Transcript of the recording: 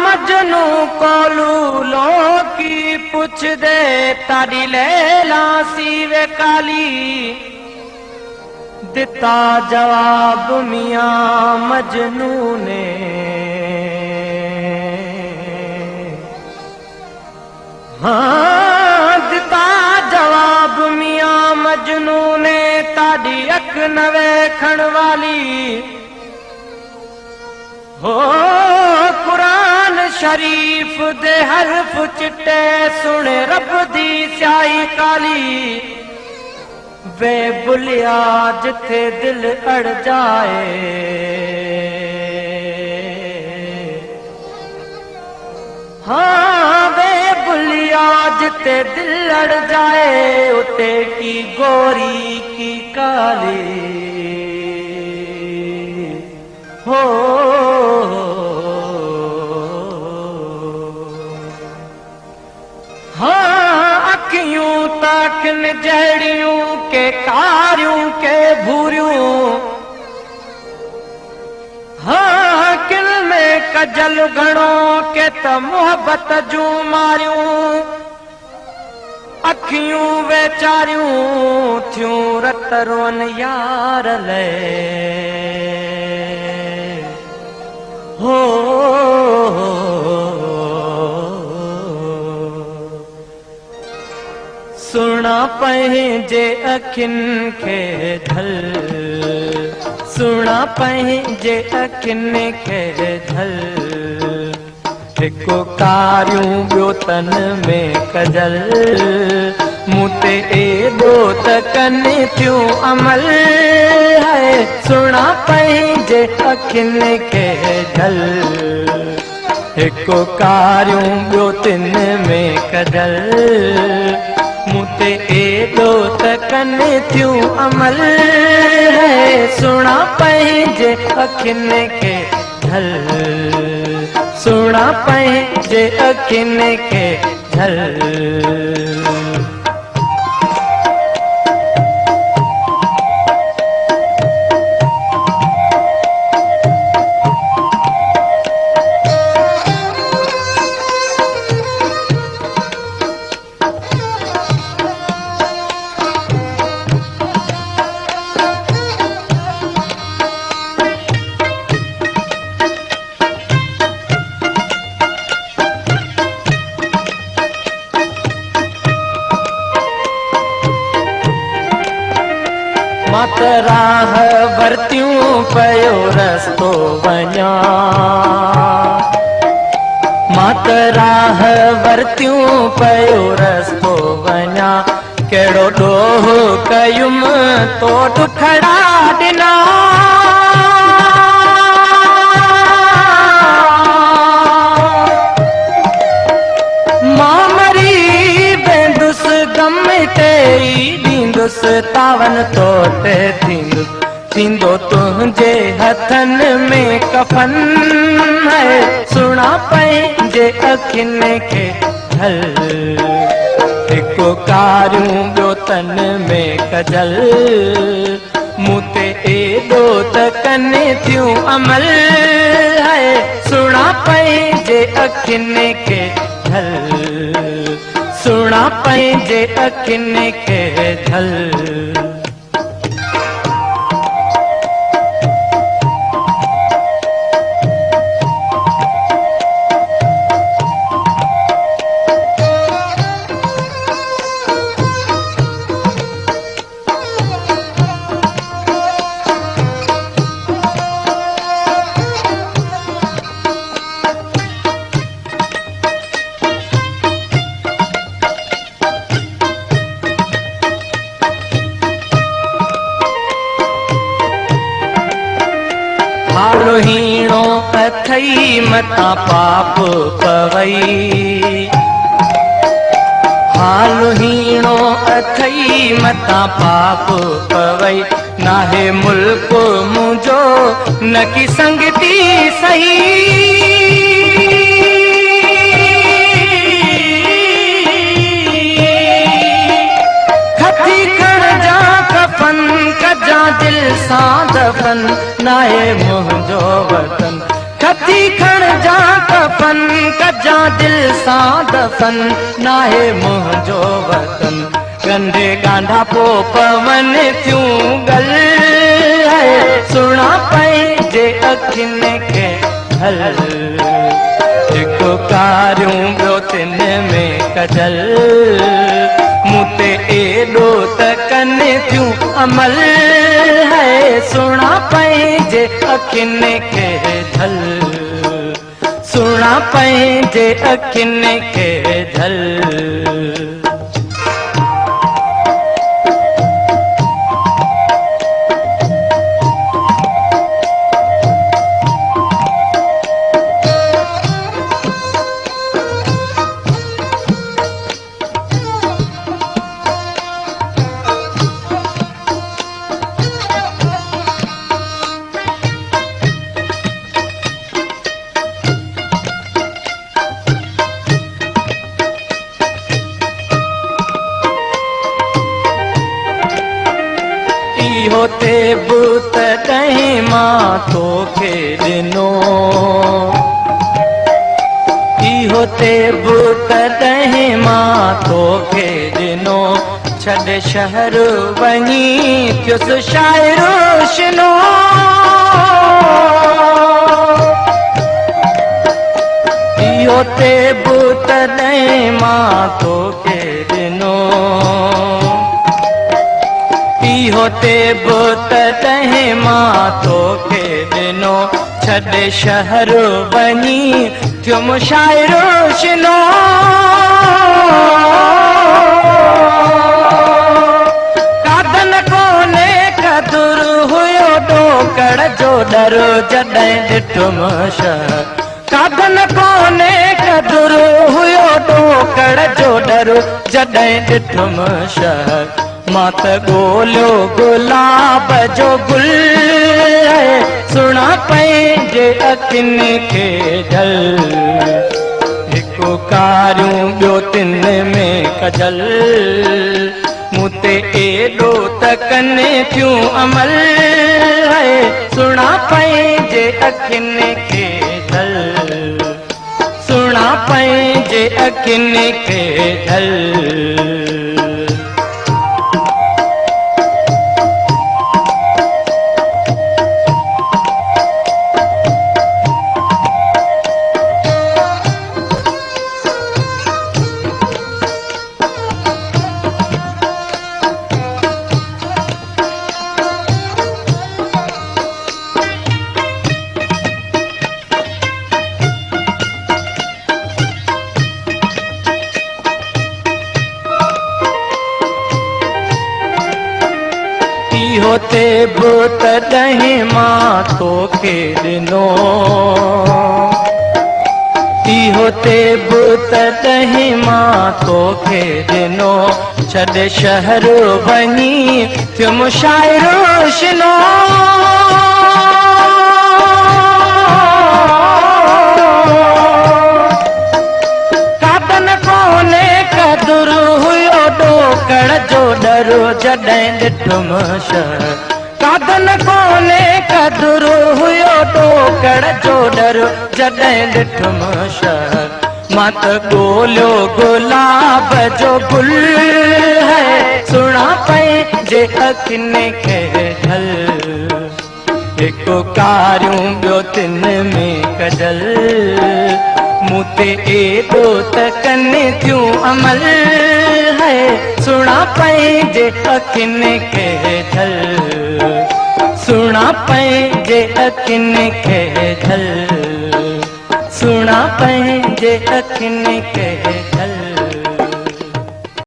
मजनू कोलू लो की पुछ दे तारी लैला सीवे काली दिता जवाब मियां मजनू ने दिता जवाब मियां मजनू ने ताड़ी अख न वेखण वाली हो कुरान शरीफ दे हरफ चिट्टे सुने रब दी स्याही काली वे बुलिया जिथे दिल अड़ जाए हाँ वे बुलिया जिथे दिल अड़ जाए उते की गोरी की काली हो हाँ अखियूं ताकन जहड़ियों के कारियों के भूरियों हाँ किल में कजल घणो के त मोहब्बत जूं मारियूं अखियूं वेचारियूं थियूं रत रोन यार ले हो सुना पंहिंजे अखियुनि खे ढल सुना पंहिंजे अखियुनि खे ढल हिकु कारियूं ॿियो तन में कजल मूं ते एॾो त कनि थियूं अमल है सुना पंहिंजे अखियुनि खे ढल हिकु कारियूं ॿियो तिन में कजल मूं ते एॾो त कनि थियूं अमल है सुना पंहिंजे अखियुनि खे ढल सुना पंहिंजे अखियुनि खे ढल मात राह वरतियूं पयो रस्तो वञा मात राह वरतियूं पयो रस्तो वञा कहिड़ो ॾोह कयुम तो दुखड़ा ॾिना मां मरी वेंदुसि गम ते ॾींदुसि तावन तोते थींदो तुंहिंजे हथनि में कफन है सुना पंहिंजे अखियुनि खे ढल हिकु कारियूं ॿियो तन में कजल मूं ते एॾो त कनि थियूं अमल है सुना पंहिंजे अखियुनि खे ढल सुना पंहिंजे अखियुनि खे ढल हालो हीणो अथई मता पाप पवई हालो हीणो अथई मता पाप पवई नाहे मुल्क मुंहिंजो न की संगती सही खती खण जा दिल सां दफ़न नाहे मुंहिंजो वतन कथी खणजां कफन कजां दिल सां दफ़न नाहे मुंहिंजो वतन गंढे गांधा पोइ पवन थियूं गल सुणा पंहिंजे अखियुनि खे हल हिकु कारियूं ॿियो तिन में कजल मूं ते एॾो त कनि थियूं अमल है सुणा पंहिंजे अखियुनि खे झल सुणा पंहिंजे अखियुनि खे झल होते बूत कहीं मां तोखे ॾिनो होते बूत कहीं मां तोखे ॾिनो छॾ शहर वञी थियुसि शाइरो शिनो होते बूत कहीं मां तोखे ॾिनो होते बुत तहें मां तोखे ॾिनो छॾ शहर वञी थियुम शाइरो शिनो कादन कोने कदुर हुयो ॾोकड़ जो डर जॾहिं ॾिठुम शहर कादन कोने कदुर हुयो ॾोकड़ जो डर जॾहिं ॾिठुम शहर मां त ॻोल्हियो गुलाब जो गुल सुणा पंहिंजे अखियुनि खे ढल हिकु कारियूं ॿियो तिन में कजल मूं ते एॾो त कनि थियूं अमल सुणा पंहिंजे अखियुनि खे ढल सुणा पंहिंजे अखियुनि खे ढल होते बूत ॾहें मां तोखे ॾिनो होते बूत ॾहें मां तोखे ॾिनो छॾ शहर वञी थियुम शाइरो शिनो कादन कोने कदुर हुयो ॾोकड़ जो डर जॾहिं ॾिठुम शहर कादन कोने कदुर हुयो ॾोकड़ जो डर जॾहिं ॾिठुम शहर मां त ॻोल्हियो गुलाब जो गुल सुणा पंहिंजे अखियुनि खे ढल हिकु कारियूं ॿियो तिन में कजल मूं ते एॾो त कनि थियूं अमल सुणा पंहिंजे अखियुनि खे ढल सुणा पंहिंजे अखियुनि खे ढल सुणा पंहिंजे अखियुनि खे ढल